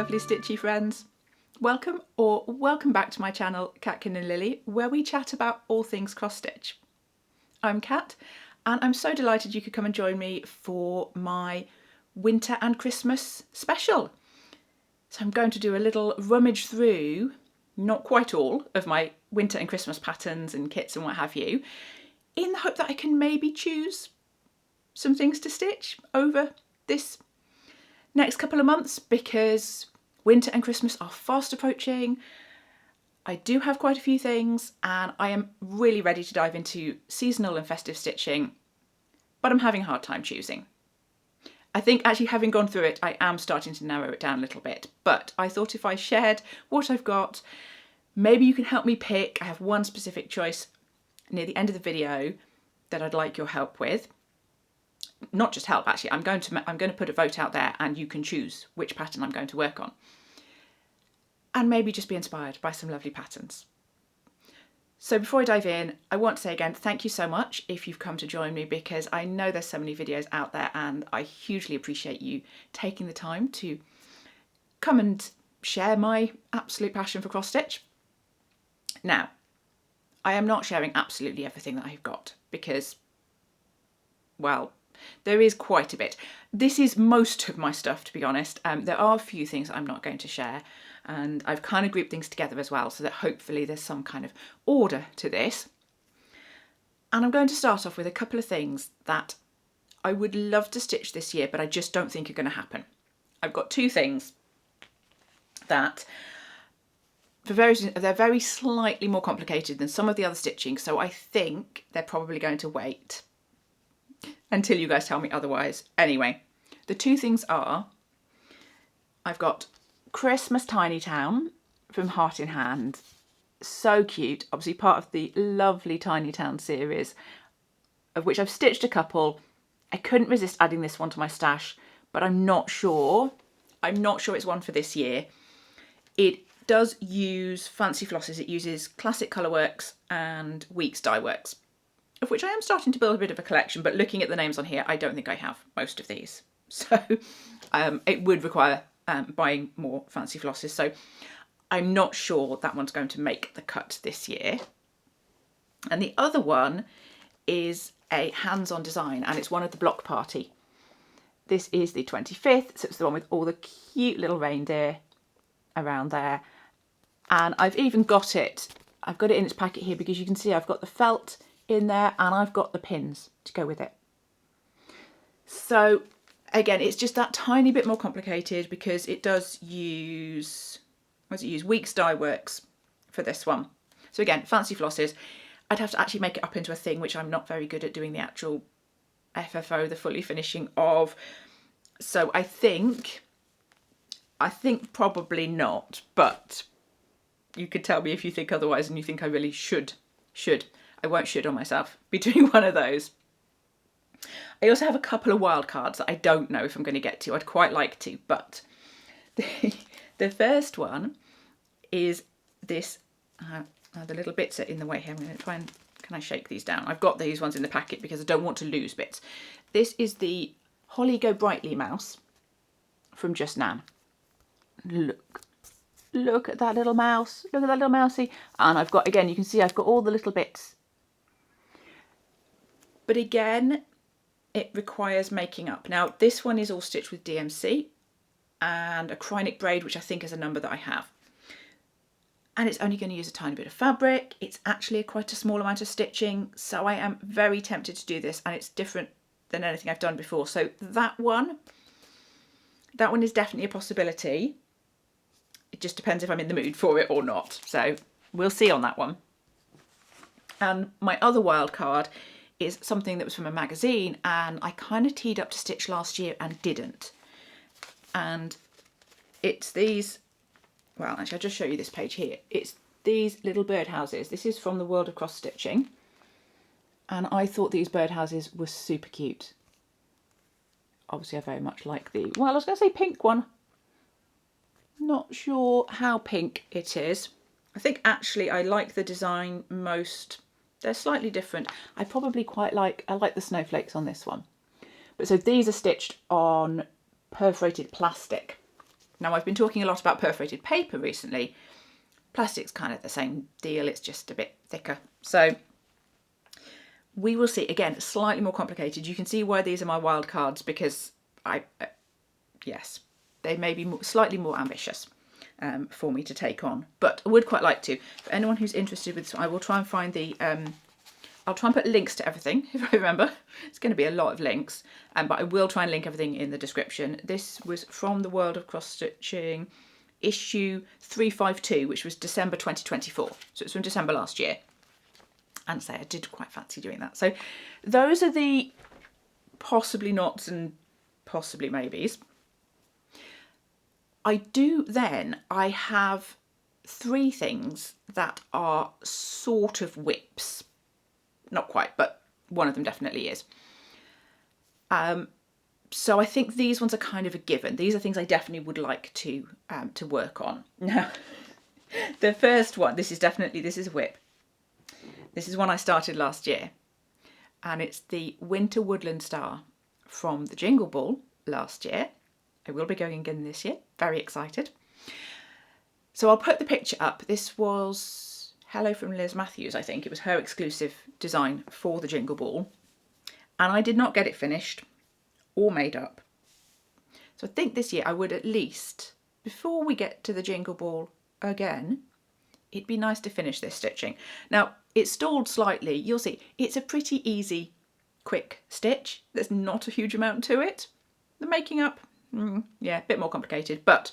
lovely stitchy friends. Welcome back to my channel Catkin and Lily, where we chat about all things cross stitch. I'm Kat and I'm so delighted you could come and join me for my winter and Christmas special. So I'm going to do a little rummage through, not quite all, of my winter and Christmas patterns and kits and what have you, in the hope that I can maybe choose some things to stitch over this next couple of months, because winter and Christmas are fast approaching. I do have quite a few things and I am really ready to dive into seasonal and festive stitching, but I'm having a hard time choosing. I think actually having gone through it, I am starting to narrow it down a little bit, but I thought if I shared what I've got, maybe you can help me pick. I have one specific choice near the end of the video that I'd like your help with. Not just help, actually, I'm going to put a vote out there and you can choose which pattern I'm going to work on. And maybe just be inspired by some lovely patterns. So before I dive in, I want to say again, thank you so much if you've come to join me, because I know there's so many videos out there and I hugely appreciate you taking the time to come and share my absolute passion for cross stitch. Now, I am not sharing absolutely everything that I've got because, well, there is quite a bit. This is most of my stuff, to be honest. There are a few things that I'm not going to share, and I've kind of grouped things together as well so that hopefully there's some kind of order to this. And I'm going to start off with a couple of things that I would love to stitch this year, but I just don't think are going to happen. I've got two things that, for various reasons, they're very slightly more complicated than some of the other stitching, so I think they're probably going to wait until you guys tell me otherwise. Anyway, the two things are, I've got Christmas Tiny Town from Heart in Hand. So cute, obviously part of the lovely Tiny Town series, of which I've stitched a couple. I couldn't resist adding this one to my stash, but I'm not sure it's one for this year. It does use fancy flosses. It uses classic Colourworks and Weeks Dye Works, of which I am starting to build a bit of a collection, but looking at the names on here, I don't think I have most of these. So it would require buying more fancy flosses. So I'm not sure that one's going to make the cut this year. And the other one is a hands-on design, and it's one of the Block Party. This is the 25th, so it's the one with all the cute little reindeer around there. And I've even got it, I've got it in its packet here because you can see I've got the felt in there and I've got the pins to go with it. So again, it's just that tiny bit more complicated because it does use, Weeks Dye Works for this one. So again, fancy flosses. I'd have to actually make it up into a thing, which I'm not very good at doing the actual FFO, the fully finishing of. So I think probably not, but you could tell me if you think otherwise and you think I really should. I won't should on myself be doing one of those. I also have a couple of wild cards that I don't know if I'm going to get to. I'd quite like to, but the first one is this. The little bits are in the way here. I'm going to try and, can I shake these down? I've got these ones in the packet because I don't want to lose bits. This is the Holly Go Brightly mouse from Just Nan. Look at that little mouse. Look at that little mousey. And I've got, again, you can see I've got all the little bits. But again, it requires making up. Now, this one is all stitched with DMC and a Krynic braid, which I think is a number that I have. And it's only going to use a tiny bit of fabric. It's actually quite a small amount of stitching. So I am very tempted to do this, and it's different than anything I've done before. So that one is definitely a possibility. It just depends if I'm in the mood for it or not. So we'll see on that one. And my other wild card is something that was from a magazine, and I kind of teed up to stitch last year and didn't. And it's these, well, actually I'll just show you this page here. It's these little birdhouses. This is from the World of Cross Stitching. And I thought these birdhouses were super cute. Obviously I very much like the, well, I was going to say pink one. Not sure how pink it is. I think actually I like the design most. They're slightly different. I probably quite like, I like the snowflakes on this one. But so these are stitched on perforated plastic. Now, I've been talking a lot about perforated paper recently. Plastic's kind of the same deal, it's just a bit thicker. So we will see. Again, slightly more complicated. You can see why these are my wild cards, because yes, they may be slightly more ambitious for me to take on, but I would quite like to. For anyone who's interested with this, I will try and find the, I'll try and put links to everything, if I remember. It's going to be a lot of links, but I will try and link everything in the description. This was from the World of Cross Stitching, issue 352, which was December 2024. So it's from December last year. And say I did quite fancy doing that. So those are the possibly nots and possibly maybes. I have 3 things that are sort of whips. Not quite, but one of them definitely is. So I think these ones are kind of a given. These are things I definitely would like to work on. Now, the first one, this is a whip. This is one I started last year, and it's the Winter Woodland Star from the Jingle Ball last year. I will be going again this year, very excited. So I'll put the picture up. This was Hello from Liz Matthews, I think. It was her exclusive design for the Jingle Ball, and I did not get it finished or made up. So I think this year I would at least, before we get to the Jingle Ball again, it'd be nice to finish this stitching. Now, it stalled slightly. You'll see, it's a pretty easy, quick stitch. There's not a huge amount to it. The making up, yeah, a bit more complicated, but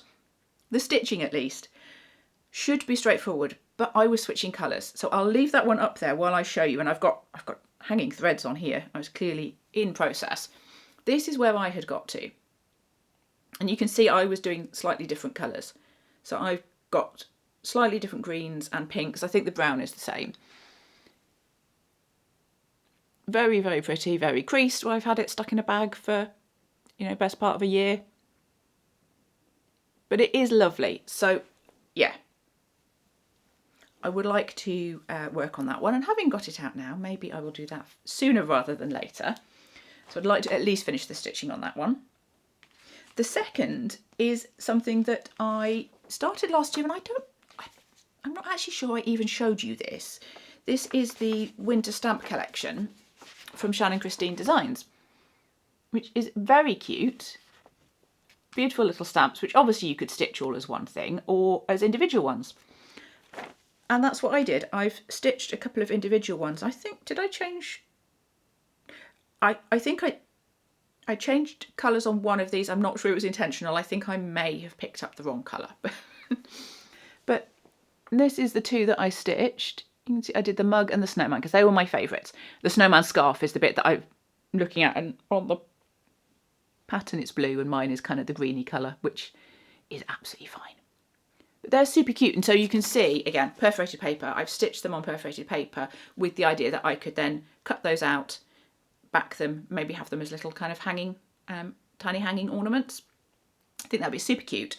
the stitching at least should be straightforward, but I was switching colours. So I'll leave that one up there while I show you, and I've got hanging threads on here. I was clearly in process. This is where I had got to. And you can see I was doing slightly different colours. So I've got slightly different greens and pinks. I think the brown is the same. Very, very pretty, very creased. Well, I've had it stuck in a bag for, best part of a year. But it is lovely. So, yeah. I would like to work on that one. And having got it out now, maybe I will do that sooner rather than later. So I'd like to at least finish the stitching on that one. The second is something that I started last year, and I'm not actually sure I even showed you this. This is the Winter Stamp Collection from Shannon Christine Designs, which is very cute. Beautiful little stamps, which obviously you could stitch all as one thing or as individual ones. And that's what I did. I've stitched a couple of individual ones. I think, did I change? I think I changed colours on one of these. I'm not sure it was intentional. I think I may have picked up the wrong colour. But this is the 2 that I stitched. You can see I did the mug and the snowman because they were my favourites. The snowman scarf is the bit that I'm looking at, and on the pattern it's blue and mine is kind of the greeny colour, which is absolutely fine. But they're super cute, and so you can see, again, perforated paper. I've stitched them on perforated paper with the idea that I could then cut those out, back them, maybe have them as little kind of hanging, tiny hanging ornaments. I think that'd be super cute.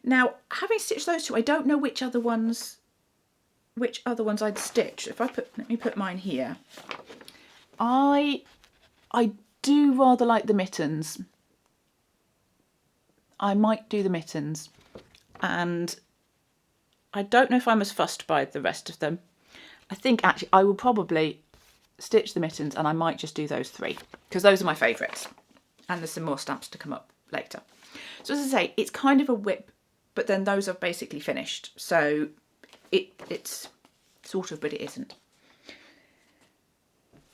Now, having stitched those 2, I don't know which other ones I'd stitched. Let me put mine here. I do rather like the mittens. I might do the mittens, and I don't know if I'm as fussed by the rest of them. I think actually I will probably stitch the mittens, and I might just do those 3 because those are my favourites, and there's some more stamps to come up later. So as I say, it's kind of a whip, but then those are basically finished, so it's sort of, but it isn't.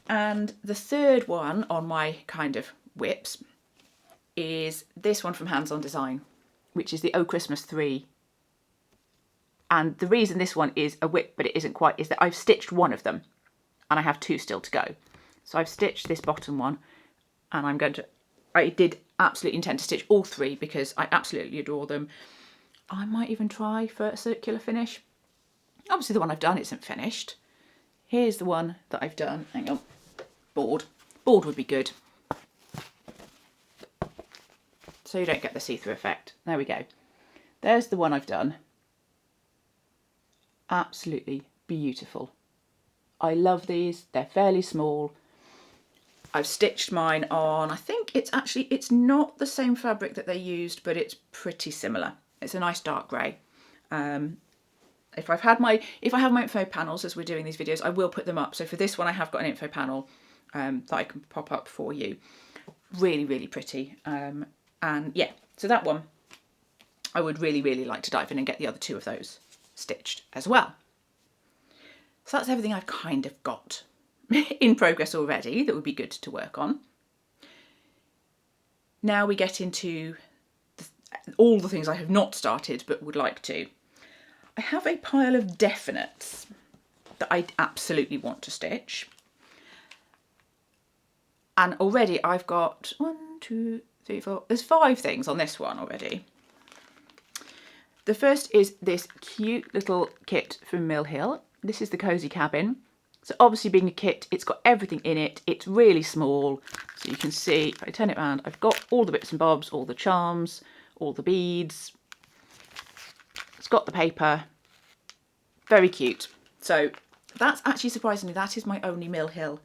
And the third one on my kind of whips is this one from Hands On Design, which is the Oh Christmas 3. And the reason this one is a whip, but it isn't quite, is that I've stitched one of them and I have 2 still to go. So I've stitched this bottom one, and I did absolutely intend to stitch all 3 because I absolutely adore them. I might even try for a circular finish. Obviously the one I've done isn't finished. Here's the one that I've done. Hang on. Board. Board would be good. So you don't get the see-through effect. There we go. There's the one I've done. Absolutely beautiful. I love these. They're fairly small. I've stitched mine on, I think it's not the same fabric that they used, but it's pretty similar. It's a nice dark grey. If I have my info panels as we're doing these videos, I will put them up. So for this one, I have got an info panel that I can pop up for you. Really, really pretty. And yeah, so that one, I would really, really like to dive in and get the other 2 of those stitched as well. So that's everything I've kind of got in progress already that would be good to work on. Now we get into all the things I have not started but would like to. I have a pile of definites that I absolutely want to stitch. And already I've got 1, 2, 3, 4, there's 5 things on this one already. The first is this cute little kit from Mill Hill. This is the Cozy Cabin. So obviously being a kit, it's got everything in it. It's really small. So you can see, if I turn it around, I've got all the bits and bobs, all the charms, all the beads. It's got the paper. Very cute. So that's actually, surprisingly, that is my only Mill Hill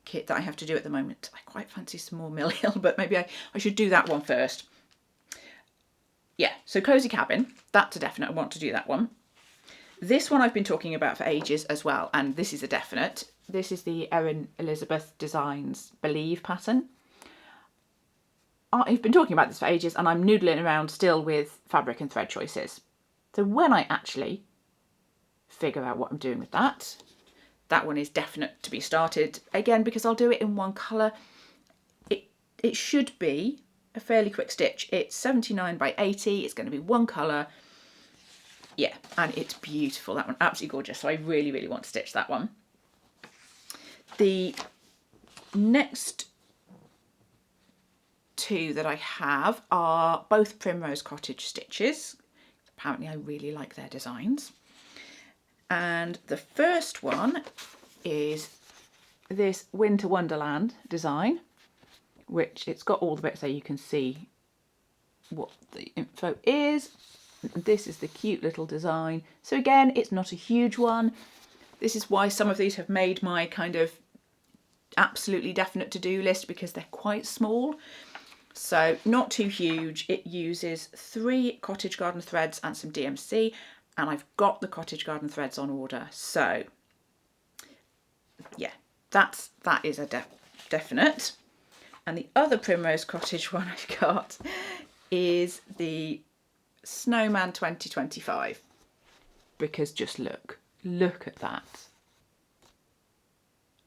kit that I have to do at the moment. I quite fancy some more Mill Hill, but maybe I should do that one first. Yeah, so Cozy Cabin, that's a definite. I want to do that one. This one I've been talking about for ages as well, and this is a definite. This is the Erin Elizabeth Designs Believe pattern. I've been talking about this for ages, and I'm noodling around still with fabric and thread choices. So when I actually figure out what I'm doing with that one is definite to be started. Again, because I'll do it in one colour. It should be a fairly quick stitch. It's 79 by 80. It's going to be one colour. Yeah, and it's beautiful. That one, absolutely gorgeous. So I really, really want to stitch that one. The next 2 that I have are both Primrose Cottage stitches. Apparently I really like their designs. And the first one is this Winter Wonderland design, which it's got all the bits there. You can see what the info is. This is the cute little design. So again, it's not a huge one. This is why some of these have made my kind of absolutely definite to-do list, because they're quite small. So not too huge. It uses 3 cottage garden threads and some DMC, and I've got the cottage garden threads on order. So yeah, that is a definite. And the other Primrose Cottage one I've got is the Snowman 2025, because just look at that.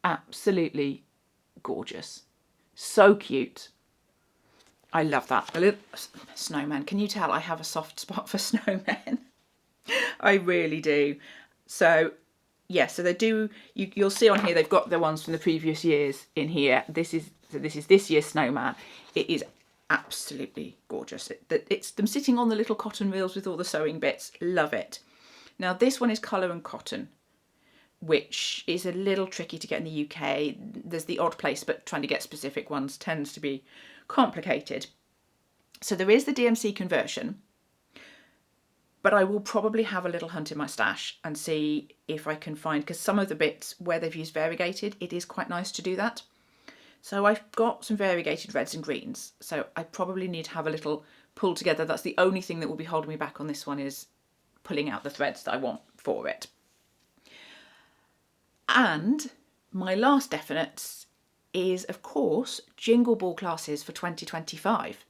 Absolutely gorgeous. So cute. I love that. A little snowman. Can you tell I have a soft spot for snowmen? I really do. So yeah, so they do, you'll see on here they've got the ones from the previous years in here. This is this year's snowman. It is absolutely gorgeous. It's them sitting on the little cotton reels with all the sewing bits. Love it. Now this one is colour and cotton, which is a little tricky to get in the UK. There's the odd place, but trying to get specific ones tends to be complicated. So there is the DMC conversion, but I will probably have a little hunt in my stash and see if I can find, because some of the bits where they've used variegated, it is quite nice to do that. So I've got some variegated reds and greens, so I probably need to have a little pull together. That's the only thing that will be holding me back on this one, is pulling out the threads that I want for it. And my last definite is, of course, Jingle Ball classes for 2025.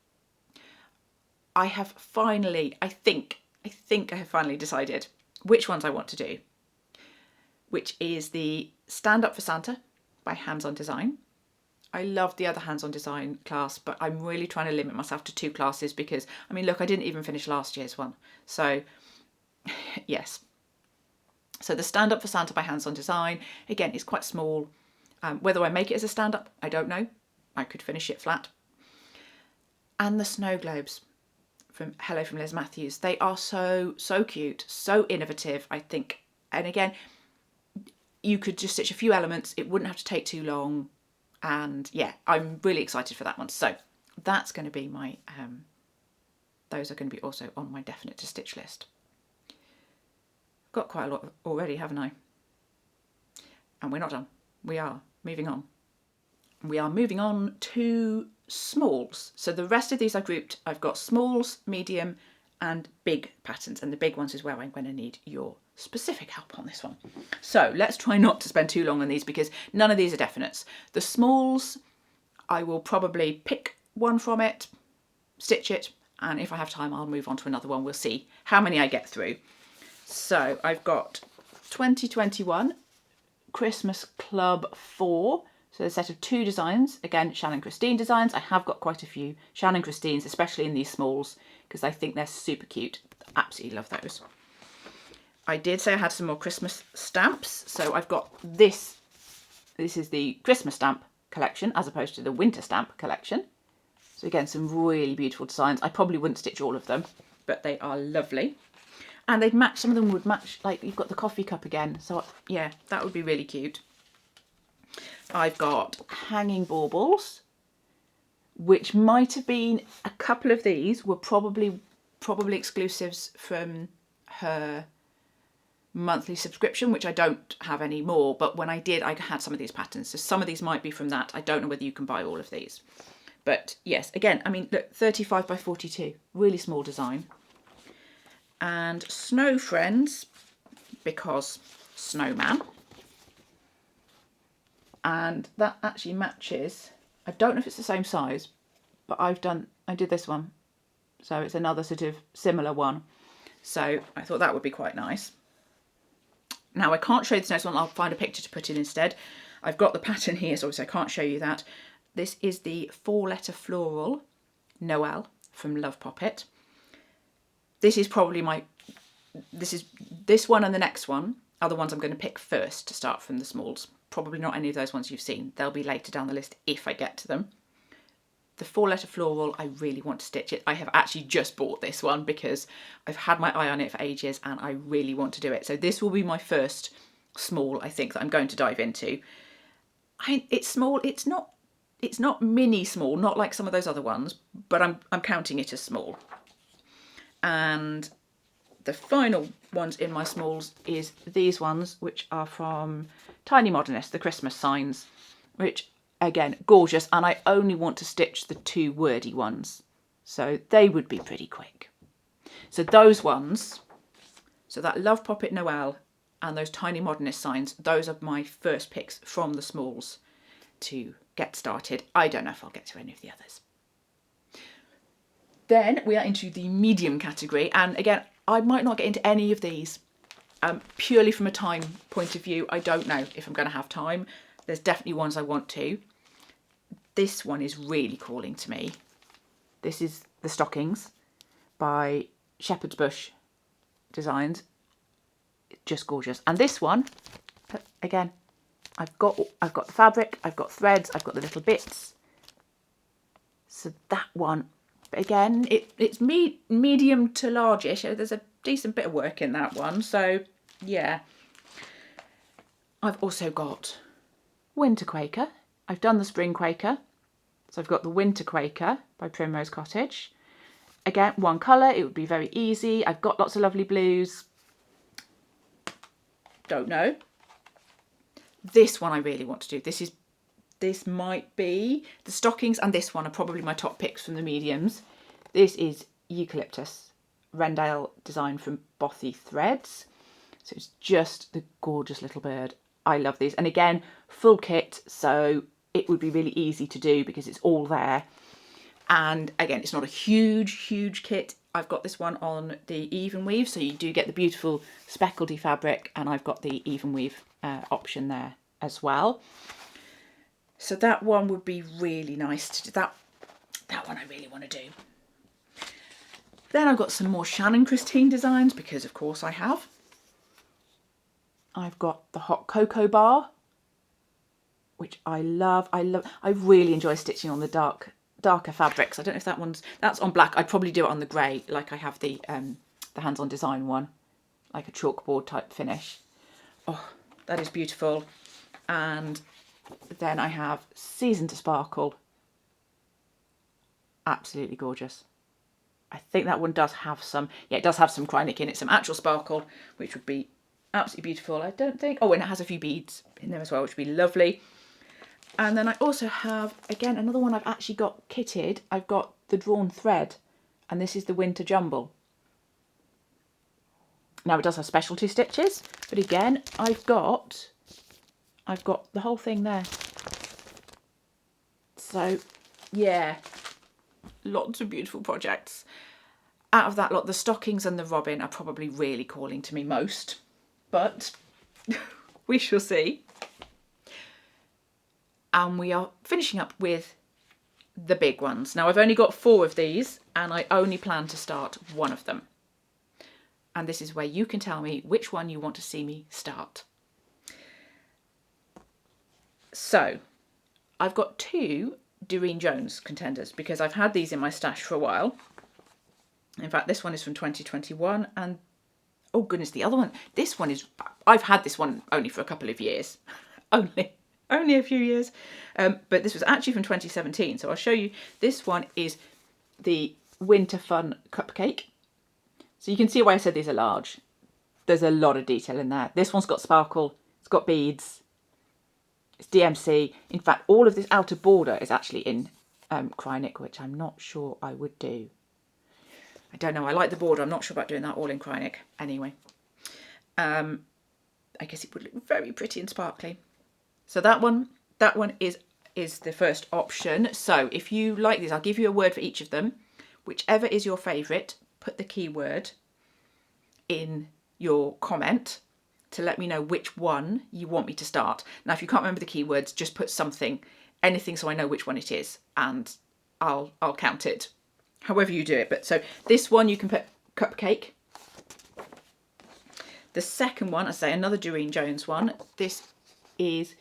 I have finally, I think I have finally decided which ones I want to do, which is the Stand Up for Santa by Hands On Design. I love the other Hands On Design class, but I'm really trying to limit myself to 2 classes because, I mean, look, I didn't even finish last year's one. So, yes. So the Stand Up for Santa by Hands On Design, again, is quite small. Whether I make it as a stand-up, I don't know. I could finish it flat. And the snow globes from Hello from Liz Matthews. They are so cute, so innovative, I think. And again, you could just stitch a few elements. It wouldn't have to take too long. And yeah, I'm really excited for that one. So that's going to be my, those are going to be also on my definite to stitch list. I've got quite a lot already, haven't I? And we're not done. We are moving on. we are moving on to smalls. So the rest of these I've got smalls, medium and big patterns, and the big ones is where I'm going to need your specific help on this one. So let's try not to spend too long on these because none of these are definites. The smalls, I will probably pick one from it, stitch it, and if I have time I'll move on to another one. We'll see how many I get through. So I've got 2021 Christmas Club 4. So a set of 2 designs, again Shannon Christine designs. I have got quite a few Shannon Christines, especially in these smalls, because I think they're super cute. Absolutely love those. I did say I had some more Christmas stamps, so I've got this. This is the Christmas stamp collection as opposed to the winter stamp collection. So again, some really beautiful designs. I probably wouldn't stitch all of them, but they are lovely. And they'd match, some of them would match, like you've got the coffee cup again. So yeah, that would be really cute. I've got hanging baubles, which might have been, a couple of these were probably exclusives from her monthly subscription, which I don't have anymore, but when I did, I had some of these patterns. So some of these might be from that. I don't know whether you can buy all of these. But yes, again, I mean, look, 35 by 42, really small design. And Snow Friends, because snowman. And that actually matches, I don't know if it's the same size, but I did this one. So it's another sort of similar one. So I thought that would be quite nice. Now I can't show you this next one, I'll find a picture to put in instead. I've got the pattern here, so obviously I can't show you that. This is the 4-letter floral Noel from Love Poppet. This is probably this one and the next one are the ones I'm going to pick first to start from the smalls. Probably not any of those ones you've seen. They'll be later down the list if I get to them. The 4-letter floral, I really want to stitch it. I have actually just bought this one because I've had my eye on it for ages and I really want to do it. So this will be my first small, I think, that I'm going to dive into. It's small. It's not mini small, not like some of those other ones, but I'm counting it as small. And the final ones in my smalls is these ones, which are from Tiny Modernist, the Christmas signs, which again, gorgeous. And I only want to stitch the 2 wordy ones. So they would be pretty quick. So those ones, so that Love Poppet Noel and those Tiny Modernist signs, those are my first picks from the smalls to get started. I don't know if I'll get to any of the others. Then we are into the medium category. And again, I might not get into any of these purely from a time point of view. I don't know if I'm going to have time. There's definitely ones I want to. This one is really calling to me. This is the Stockings by Shepherd's Bush Designs. Just gorgeous. And this one, again, I've got the fabric, I've got threads, I've got the little bits. So that one, again, it's medium to largish. There's a decent bit of work in that one. So yeah. I've also got Winter Quaker. I've done the Spring Quaker. So I've got the Winter Quaker by Primrose Cottage. Again, one colour, it would be very easy. I've got lots of lovely blues. Don't know. This one I really want to do. This might be the Stockings, and this one are probably my top picks from the mediums. This is Eucalyptus Rendale design from Bothy Threads. So it's just the gorgeous little bird. I love these. And again, full kit, so it would be really easy to do because it's all there. And again, it's not a huge kit. I've got this one on the even weave, so you do get the beautiful speckledy fabric, and I've got the even weave option there as well. So that one would be really nice to do. That one I really want to do. Then I've got some more Shannon Christine designs, because of course I have. I've got the Hot Cocoa Bar, which I love. I really enjoy stitching on the darker fabrics. I don't know if that's on black. I'd probably do it on the grey, like I have the hands-on design one, like a chalkboard type finish. Oh, that is beautiful. And then I have Season to Sparkle. Absolutely gorgeous. I think that one does have some, yeah, it does have some cry knit in it, some actual sparkle, which would be absolutely beautiful. I don't think, oh, and it has a few beads in there as well, which would be lovely. And then I also have, again, another one I've actually got kitted. I've got the drawn thread, and this is the Winter Jumble. Now it does have specialty stitches, but again, I've got the whole thing there. So yeah, lots of beautiful projects. Out of that lot, the stockings and the robin are probably really calling to me most, but we shall see. And we are finishing up with the big ones. Now I've only got 4 of these and I only plan to start one of them. And this is where you can tell me which one you want to see me start. So I've got 2 Doreen Jones contenders because I've had these in my stash for a while. In fact, this one is from 2021 and oh goodness, the other one, this one is, I've had this one only for a couple of years, only a few years, but this was actually from 2017. So I'll show you, this one is the Winter Fun Cupcake. So you can see why I said these are large. There's a lot of detail in there. This one's got sparkle, it's got beads, it's DMC. In fact, all of this outer border is actually in Krynic, which I'm not sure I would do. I don't know, I like the border, I'm not sure about doing that all in Krynic. Anyway, I guess it would look very pretty and sparkly. So that one is the first option. So if you like these, I'll give you a word for each of them. Whichever is your favourite, put the keyword in your comment to let me know which one you want me to start. Now, if you can't remember the keywords, just put something, anything, so I know which one it is, and I'll count it. However you do it. But so this one you can put cupcake. The second one, I say another Doreen Jones one. This is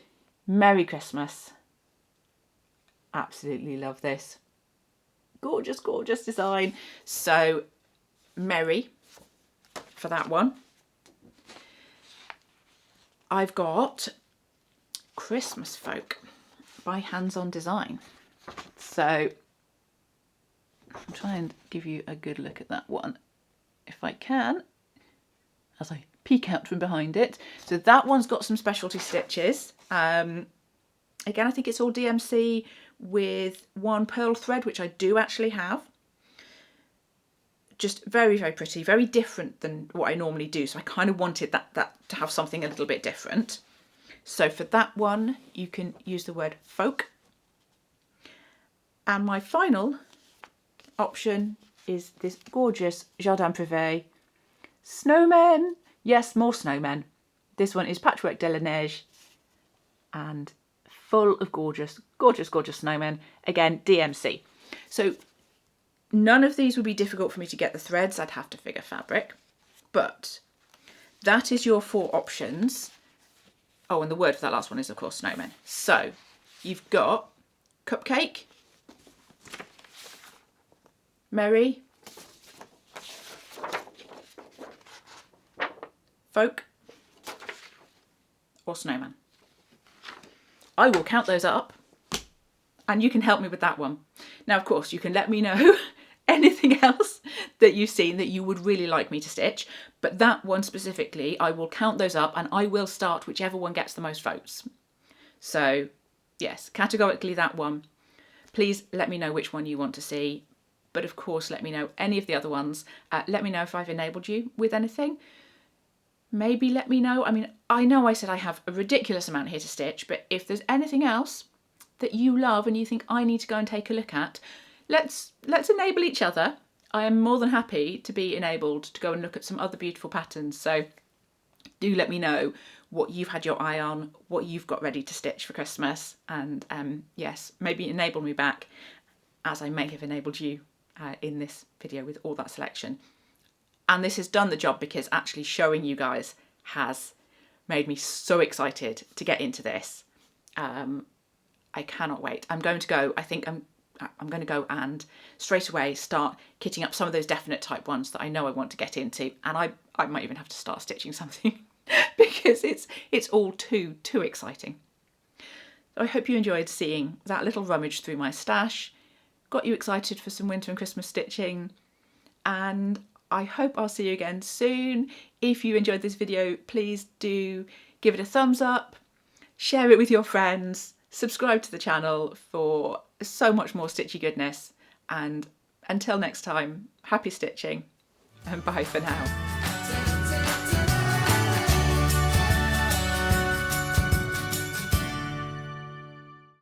Merry Christmas. Absolutely love this. Gorgeous, gorgeous design. So Merry for that one. I've got Christmas Folk by Hands On Design. So I'll try and give you a good look at that one if I can, as I peek out from behind it. So that one's got some specialty stitches. Again, I think it's all DMC with 1 pearl thread, which I do actually have. Just very, very pretty, very different than what I normally do. So I kind of wanted that to have something a little bit different. So for that one, you can use the word folk. And my final option is this gorgeous Jardin Privé snowmen. Yes, more snowmen. This one is Patchwork de la Neige and full of gorgeous, gorgeous, gorgeous snowmen. Again, DMC. So none of these would be difficult for me to get the threads. I'd have to figure fabric, but that is your 4 options. Oh, and the word for that last one is, of course, snowmen. So you've got cupcake, Merry, folk, or snowman. I will count those up and you can help me with that one. Now, of course, you can let me know anything else that you've seen that you would really like me to stitch, but that one specifically, I will count those up and I will start whichever one gets the most votes. So yes, categorically that one. Please let me know which one you want to see. But of course, let me know any of the other ones. Let me know if I've enabled you with anything. Maybe let me know. I mean, I know I said I have a ridiculous amount here to stitch, but if there's anything else that you love and you think I need to go and take a look at, let's enable each other. I am more than happy to be enabled to go and look at some other beautiful patterns. So do let me know what you've had your eye on, what you've got ready to stitch for Christmas, and yes, maybe enable me back as I may have enabled you in this video with all that selection. And this has done the job because actually showing you guys has made me so excited to get into this. I cannot wait. I'm going to go, I think I'm going to go and straight away start kitting up some of those definite type ones that I know I want to get into, and I might even have to start stitching something because it's all too exciting. So I hope you enjoyed seeing that little rummage through my stash, got you excited for some winter and Christmas stitching, and I hope I'll see you again soon. If you enjoyed this video, please do give it a thumbs up, share it with your friends, Subscribe to the channel for so much more stitchy goodness, and until next time, happy stitching and bye for now.